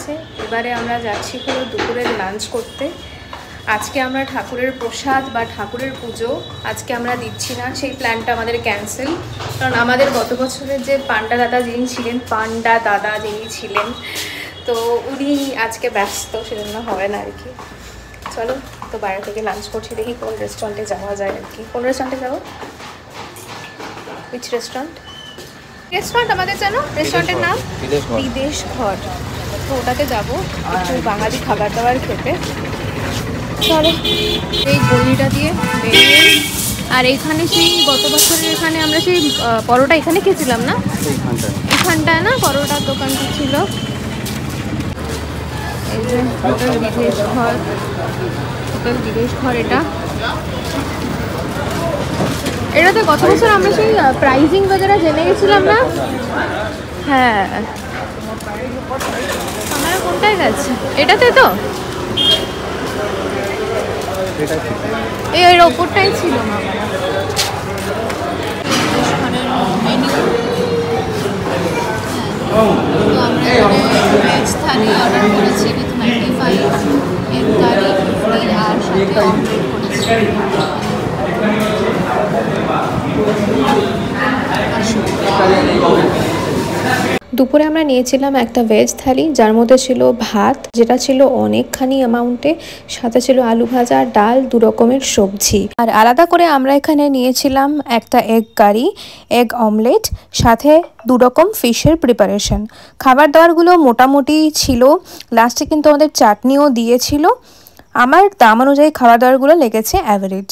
গেছে। এবারে আমরা যাচ্ছি হলো দুপুরের লাঞ্চ করতে। আজকে আমরা ঠাকুরের প্রসাদ বা ঠাকুরের পুজো আজকে আমরা দিচ্ছি না, সেই প্ল্যানটা আমাদের ক্যান্সেল। কারণ আমাদের গত বছরের যে পান্ডা দাদা যিনি ছিলেন তো উনি আজকে ব্যস্ত, সেজন্য হবে না আর কি। চলো তো বাইরে থেকে লাঞ্চ করছি, দেখি কোন রেস্টুরেন্টে যাওয়া যায় আর কি। কোন রেস্টুরেন্টে যাবো? উইচ রেস্টুরেন্ট আমাদের জানো? রেস্টুরেন্টের নাম বিদেশ ঘর। তো ওটাতে যাবো একটু বাঙালি খাবার দাবার খেতে। চলো এই গলিটা দিয়ে বেরিয়ে, আর এইখানে সেই গত বছরের এখানে আমরা সেই পরোটা এখানে খেয়েছিলাম না, এখানটায় না পরোটার দোকানটা ছিল। এই যে হোটেল বিদেশ ঘর, এটাতে গত বছর আমরা সেই প্রাইজিং বগেরা জেনে গেছিলাম না। হ্যাঁ, আমরা কোনটায় গেছি? এটাতে তো এর ওপরটাই ছিল না। ভেজ থালি অর্ডার করেছি উইথ 95 এগ কারি আর সাথে অমলেট করেছি। দুপুরে আমরা নিয়েছিলাম একটা ভেজ থালি, যার মধ্যে ছিল ভাত, যেটা ছিল অনেকখানি অ্যামাউন্টে, সাথে ছিল আলু ভাজা, ডাল, 2 রকমের সবজি। আর আলাদা করে আমরা এখানে নিয়েছিলাম একটা এগ কারি, এগ অমলেট, সাথে 2 রকম ফিশের প্রিপারেশন। খাবার দাবারগুলো মোটামুটি ছিল, লাস্টে কিন্তু আমাদের চাটনিও দিয়েছিল। আমার দাম অনুযায়ী খাবার দাবারগুলো লেগেছে অ্যাভারেজ।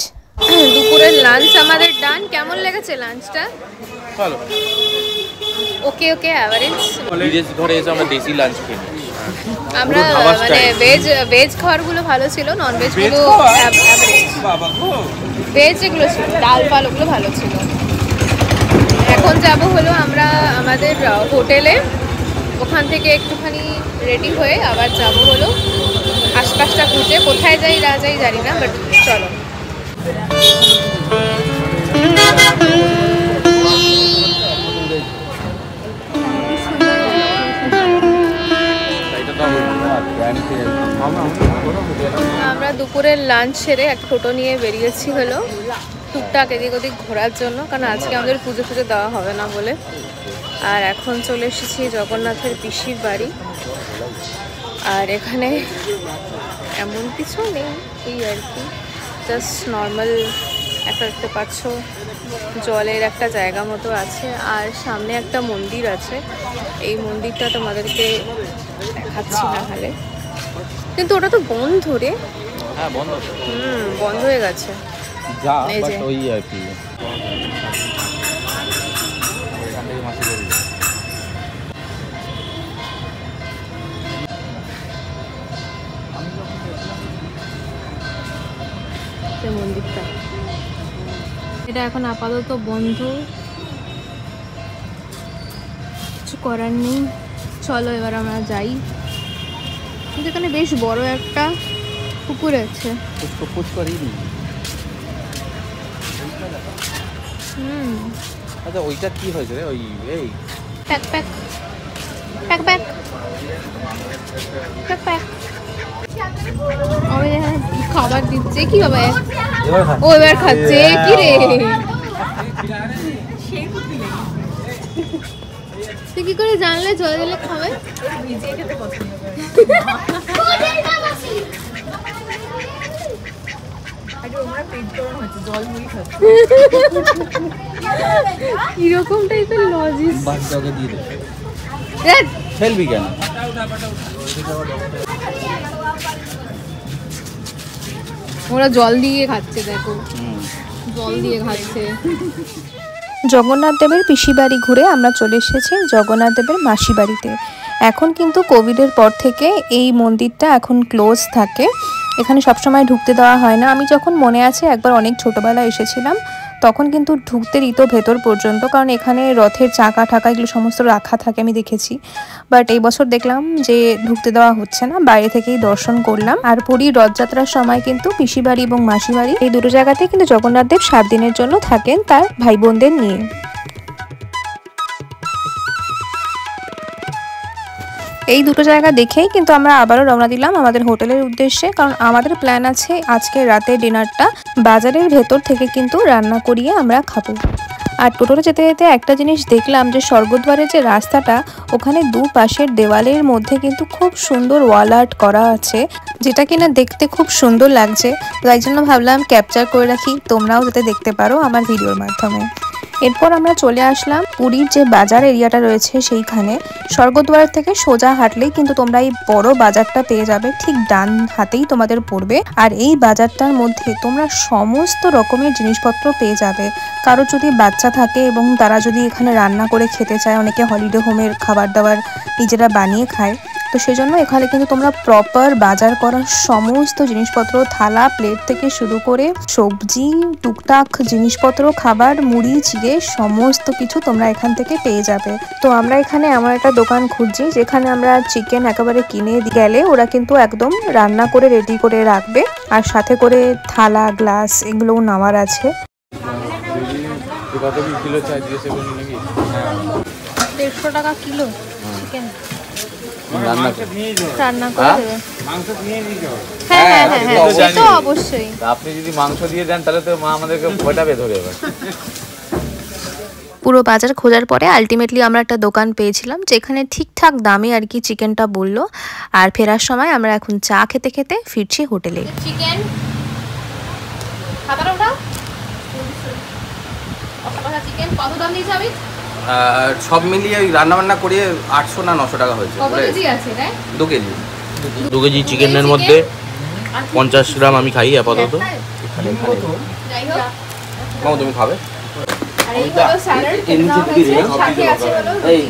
দুপুরের লাঞ্চ আমাদের ডান। কেমন লেগেছে লাঞ্চটা? ভালো, ওকে অ্যাভারেজ। বিদেশ ঘরে এসে আমরা দেশি লাঞ্চ খেয়ে আমরা মানে ভেজ খাবারগুলো ভালো ছিল, নন ভেজ গুলো অ্যাভারেজ। ভেজ যেগুলো ছিল ডাল ফাল ওগুলো ভালো ছিল। এখন যাব হলো আমরা আমাদের হোটেলে, ওখান থেকে একটুখানি রেডি হয়ে আবার যাব হলো আশপাশটা ঘুরতে। কোথায় যাই না যাই জানি না, বাট চলো। আমরা দুপুরের লাঞ্চ সেরে একটা টোটো নিয়ে বেরিয়েছি হলো টুকটাক এদিক ওদিক ঘোরার জন্য, কারণ আজকে আমাদের পুজো দেওয়া হবে না বলে। আর এখন চলে এসেছি জগন্নাথের পিসির বাড়ি। আর এখানে এমন কিছু নেই, এই আর কি জাস্ট নর্মাল একটা দেখতে পাচ্ছ জলের একটা জায়গা মতো আছে, আর সামনে একটা মন্দির আছে। এই মন্দিরটা তোমাদেরকে দেখাচ্ছি না হলে, কিন্তু ওটা তো বন্ধ রে। হ্যাঁ বন্ধ, বন্ধ হয়ে গেছে। এই যে ওই আর কি মন্দিরটা, এটা এখন আপাতত বন্ধ, কিছু করার নেই। চলো এবার আমরা যাই। কিন্তু এখানে বেশ বড় একটা পুকুর আছে। আচ্ছা ওইটা কি হয়েছে রে? ওই এই pack pack pack pack pack pack খাবার দিচ্ছে কি বাবা? ও এবার খাচ্ছে কি রে? তুই কি করে জানলে জল দিলে খাবে? কিরকম টাইপের লজিক ফেলবি কেন? ওরা জল দিয়ে খাচ্ছে, দেখো জল দিয়ে খাচ্ছে। জগন্নাথ দেবের পিসি বাড়ি ঘুরে আমরা চলে এসেছি জগন্নাথ দেবের মাসি বাড়িতে। এখন কিন্তু কোভিডের পর থেকে এই মন্দিরটা এখন ক্লোজ থাকে, এখানে সবসময় ঢুকতে দেওয়া হয় না। আমি যখন মনে আছে একবার অনেক ছোটোবেলায় এসেছিলাম, তখন কিন্তু ঢুকতে দিত ভেতর পর্যন্ত, কারণ এখানে রথের চাকা ঠাকা এগুলো সমস্ত রাখা থাকে, আমি দেখেছি। বাট এই বছর দেখলাম যে ঢুকতে দেওয়া হচ্ছে না, বাইরে থেকেই দর্শন করলাম। আর পুরীর রথযাত্রার সময় কিন্তু পিসি বাড়ি এবং মাসি বাড়ি এই দুটো জায়গাতেই কিন্তু জগন্নাথ দেব 7 দিনের জন্য থাকেন তার ভাই বোনদের নিয়ে। এই দুটো জায়গা দেখেই কিন্তু আমরা আবারও রওনা দিলাম আমাদের হোটেলের উদ্দেশ্যে, কারণ আমাদের প্ল্যান আছে আজকে রাতে ডিনারটা বাজারের ভেতর থেকে কিন্তু রান্না করিয়ে আমরা খাবো। আর টোটোতে যেতে যেতে একটা জিনিস দেখলাম যে স্বর্গদ্বারের যে রাস্তাটা ওখানে দুপাশের দেওয়ালের মধ্যে কিন্তু খুব সুন্দর ওয়াল আর্ট করা আছে, যেটা কিনা দেখতে খুব সুন্দর লাগছে। তাই জন্য ভাবলাম ক্যাপচার করে রাখি, তোমরাও যাতে দেখতে পারো আমার ভিডিওর মাধ্যমে। এরপর আমরা চলে আসলাম পুরীর যে বাজার এরিয়াটা রয়েছে সেইখানে। স্বর্গদ্বার থেকে সোজা হাঁটলেই কিন্তু তোমরা এই বড় বাজারটা পেয়ে যাবে, ঠিক ডান হাতেই তোমাদের পড়বে। আর এই বাজারটার মধ্যে তোমরা সমস্ত রকমের জিনিসপত্র পেয়ে যাবে। কারো যদি বাচ্চা থাকে এবং তারা যদি এখানে রান্না করে খেতে চায়, অনেকে হলিডে হোমের খাবার দাবার নিজেরা বানিয়ে খায়, তো সেজন্য এখানে কিন্তু তোমরা প্রপার বাজার করার সমস্ত জিনিসপত্র, থালা প্লেট থেকে শুরু করে সবজি, টুকটাক জিনিসপত্র, খাবার, মুড়ি, চিড়ে সমস্ত কিছু তোমরা এখান থেকে পেয়ে যাবে। তো আমরা এখানে এমন একটা দোকান খুঁজছি যেখানে আমরা চিকেন একেবারে কিনে গেলে ওরা কিন্তু একদম রান্না করে রেডি করে রাখবে, আর সাথে করে থালা, গ্লাস এগুলোও নেওয়ার আছে। 150 টাকা কিলো চিকেন রান্না করে দেবে। হ্যাঁ হ্যাঁ হ্যাঁ হ্যাঁ, সে তো অবশ্যই। আপনি যদি মাংস দিয়ে দেন তাহলে তো মা আমাদেরকে ফোটাবে ধরে এবার। পুরো বাজার খোঁজার পরে আলটিমেটলি আমরা একটা দোকান পেয়েছিলাম যেখানে ঠিকঠাক দামে আর কি চিকেনটা বললো। আর ফেরার সময় আমরা এখন চা খেতে খেতে ফিরছি হোটেলে। চিকেন খাবার ওটা চিকেন কত দাম দিয়েছে আমি? সব মিলিয়ে ওই রান্নাবান্না করিয়ে 800 না 900 টাকা হয়েছে। কত কেজি আছে রে? 2 কেজি। 2 কেজি চিকেনের মধ্যে 50 গ্রাম আমি খাই আপাতত। যাই হোক, মামা তুমি খাবে? আর এই হলো স্যালাড নাও হয়েছে, সাথে আছে হলো এই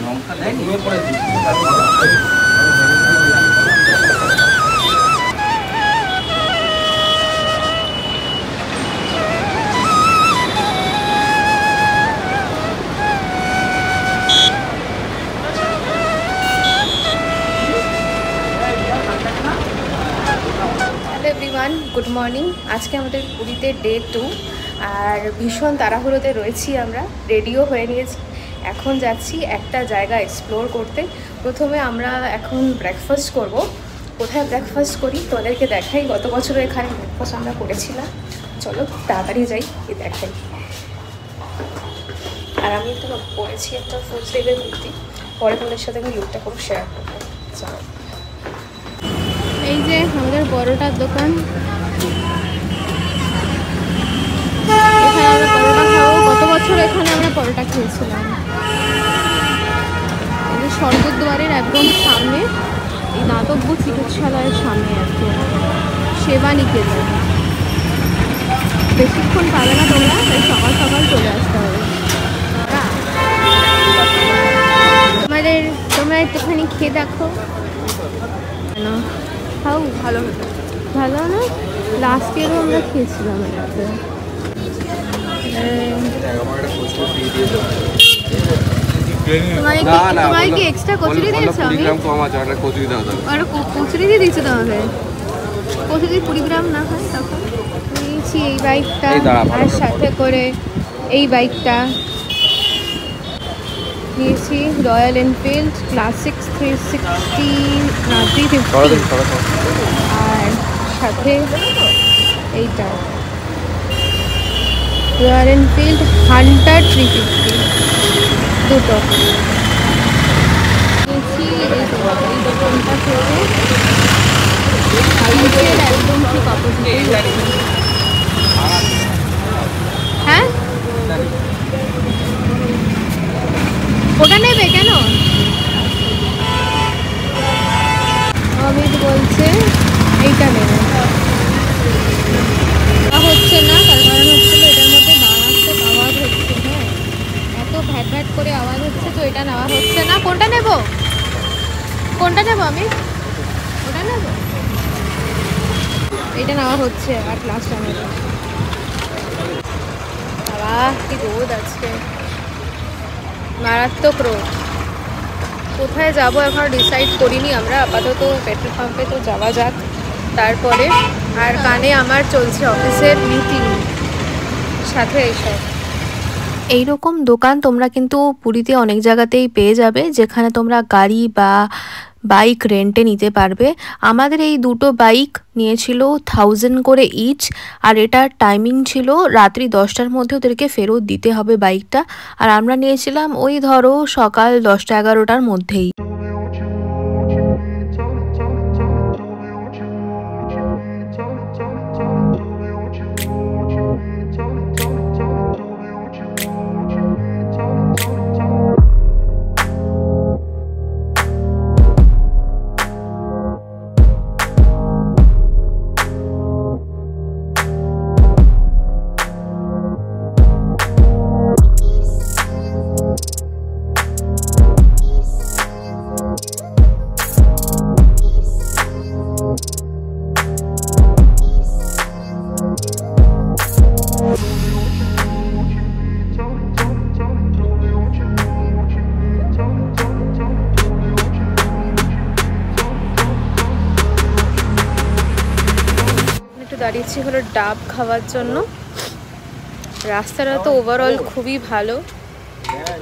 এভরিওয়ান, গুড মর্নিং। আজকে আমাদের পুরীতে ডে 2 আর ভীষণ তাড়াহুড়োতে রয়েছি, আমরা রেডিও হয়ে নিয়েছি। এখন যাচ্ছি একটা জায়গা এক্সপ্লোর করতে। প্রথমে আমরা এখন ব্রেকফাস্ট করব। কোথায় ব্রেকফাস্ট করি তোমাদেরকে দেখাই। গত বছরও এখানে ব্রেকফাস্ট আমরা করেছিলাম। চলো তাড়াতাড়ি যাই, দেখাই। আর আমি তো পরেছি একটা ফুল স্লিভের কুর্তি, পরে তোমাদের সাথে আমি লুকটা খুব শেয়ার করবো। চলো। এই যে আমাদের পরোটার দোকান, এখানে আমরা পরোটা খাবো। গত বছর এখানে আমরা পরোটা খেয়েছিলাম। এই স্বর্গদ্বারের একদম সামনে, এই দাতব্য চিকিৎসালয়ের সামনে একদম সেবা নিকেতন। বেশিক্ষণ পাবে না তোমরা, তাই সকাল সকাল চলে আসতে হবে। তোমরা একটুখানি খেয়ে দেখো না, খাও, ভালো হতো। ভালো না? লাস্ট ইয়ারও আমরা খেয়েছিলাম এটাতে। তোমার কি এক্সট্রা কচুরি দিয়েছো? আমি আর কচুরি দিয়ে দিয়েছো তোমাকে। কচুরি 20 গ্রাম না হয় তখন নিয়েছি এই বাইকটা, আর সাথে করে এই বাইকটা নিয়েছি রয়্যাল এনফিল্ড ক্লাসিক 350, আর সাথে এইটা রয়্যাল এনফিল্ড হান্টার 350 দুটো নিয়েছি। এই দোকানটা থেকে একদম ঠিক অপোজিটে। হ্যাঁ, ওটা নেবে কেন? অমিত বলছে এইটা নেবে। হচ্ছে না, তার কারণ হচ্ছিল এটার মধ্যে মারাত্মক আওয়াজ হচ্ছে। হ্যাঁ, এত ভ্যাট ভ্যাট করে আওয়াজ হচ্ছে, তো এটা নেওয়া হচ্ছে না। কোনটা নেব? কোনটা নেব আমি? ওটা নেব, এটা নেওয়া হচ্ছে। আর ক্লাসটা নেব। বাবা কি রোদ আজকে, মারাত্মক রোদ। কোথায় যাব এখন ডিসাইড করিনি আমরা। আপাতত পেট্রোল পাম্পে তো যাওয়া যাক, তারপরে। আর কানে আমার চলছে অফিসের মিটিং, সাথে এইসব। এইরকম দোকান তোমরা কিন্তু পুরীতে অনেক জায়গাতেই পেয়ে যাবে, যেখানে তোমরা গাড়ি বা বাইক রেন্টে নিতে পারবে। আমাদের এই দুটো বাইক নিয়েছিল 1000 করে ইচ, আর এটার টাইমিং ছিল রাত্রি 10টার মধ্যে ওদেরকে ফেরত দিতে হবে বাইকটা। আর আমরা নিয়েছিলাম ওই ধরো সকাল 10টা-11টার মধ্যেই। দাঁড়িয়েছি হলো ডাব খাওয়ার জন্য। রাস্তাটা তো ওভারঅল খুবই ভালো,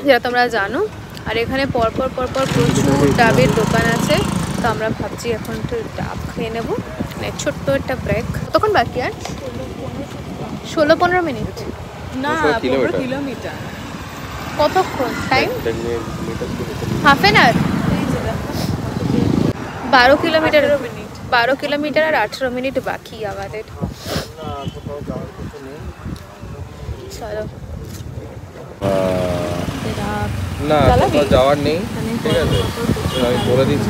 যেটা তোমরা জানো। আর এখানে পরপর প্রচুর ডাবের দোকান আছে, তো আমরা ভাবছি এখন একটু ডাব খেয়ে নেবো। মানে ছোট্ট একটা ব্রেক। কতক্ষণ বাকি আর? 16-15 মিনিট না, কিলোমিটার। কতক্ষণ time? Half an hour. 12 kilometre. 12 kilometre আর 18 মিনিট বাকি আমাদের। চলো না, কোথাও যাওয়ার নেই, ঠিক আছে? আমি বলে দিচ্ছি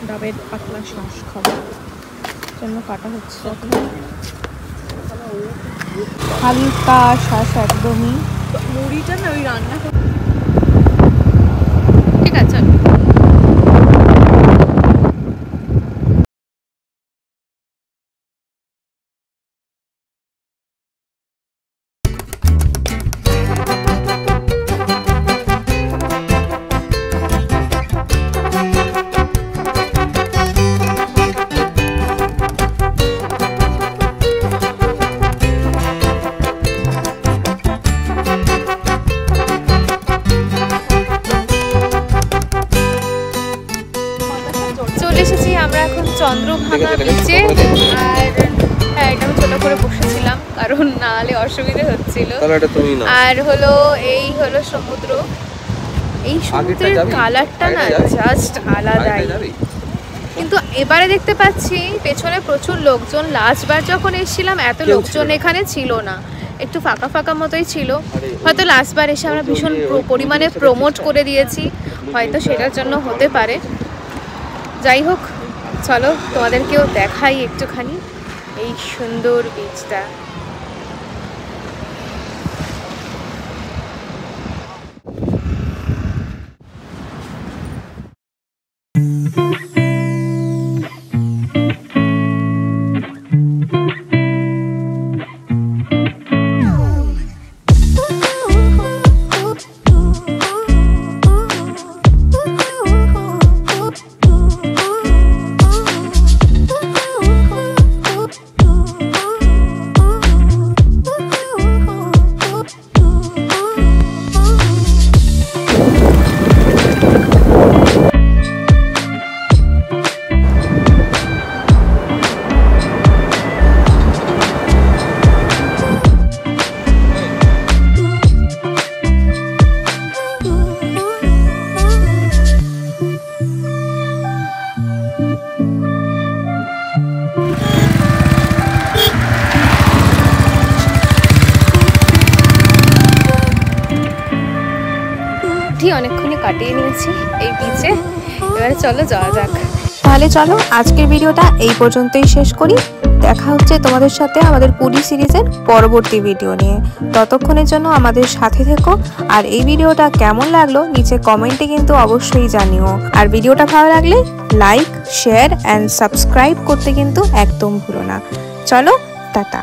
ডাবের পাতলা শ্বাস খাবার জন্য কাটা হচ্ছে। হালকা শ্বাস, একদমই মুড়িটা না ওই রান্না। ঠিক আছে। চন্দ্রভাগা বিচে। আর হ্যাঁ, এটা আমি ছোট করে বসেছিলাম কারণ নাহলে অসুবিধে হচ্ছিল। আর হলো এই হলো সমুদ্র। এই সমুদ্রের কালারটা না জাস্ট আলাদাই। কিন্তু এবারে দেখতে পাচ্ছি পেছনে প্রচুর লোকজন। লাস্টবার যখন এসেছিলাম এত লোকজন এখানে ছিল না, একটু ফাঁকা ফাঁকা মতোই ছিল। হয়তো লাস্টবার এসে আমরা ভীষণ পরিমাণে প্রমোট করে দিয়েছি, হয়তো সেটার জন্য হতে পারে। যাই হোক, চলো তোমাদেরকেও দেখাই একটুখানি এই সুন্দর বীচটা। অনেকক্ষণ কাটিয়ে নিয়েছি এই বিচে, এবারে চলো যাওয়া যাক। তাহলে চলো আজকের ভিডিওটা এই পর্যন্তই শেষ করি। দেখা হচ্ছে তোমাদের সাথে আমাদের পুরী সিরিজের পরবর্তী ভিডিও নিয়ে। ততক্ষণের জন্য আমাদের সাথে থেকো। আর এই ভিডিওটা কেমন লাগলো নিচে কমেন্টে কিন্তু অবশ্যই জানিও। আর ভিডিওটা ভালো লাগলে লাইক, শেয়ার অ্যান্ড সাবস্ক্রাইব করতে কিন্তু একদম ভুলো না। চলো টাটা।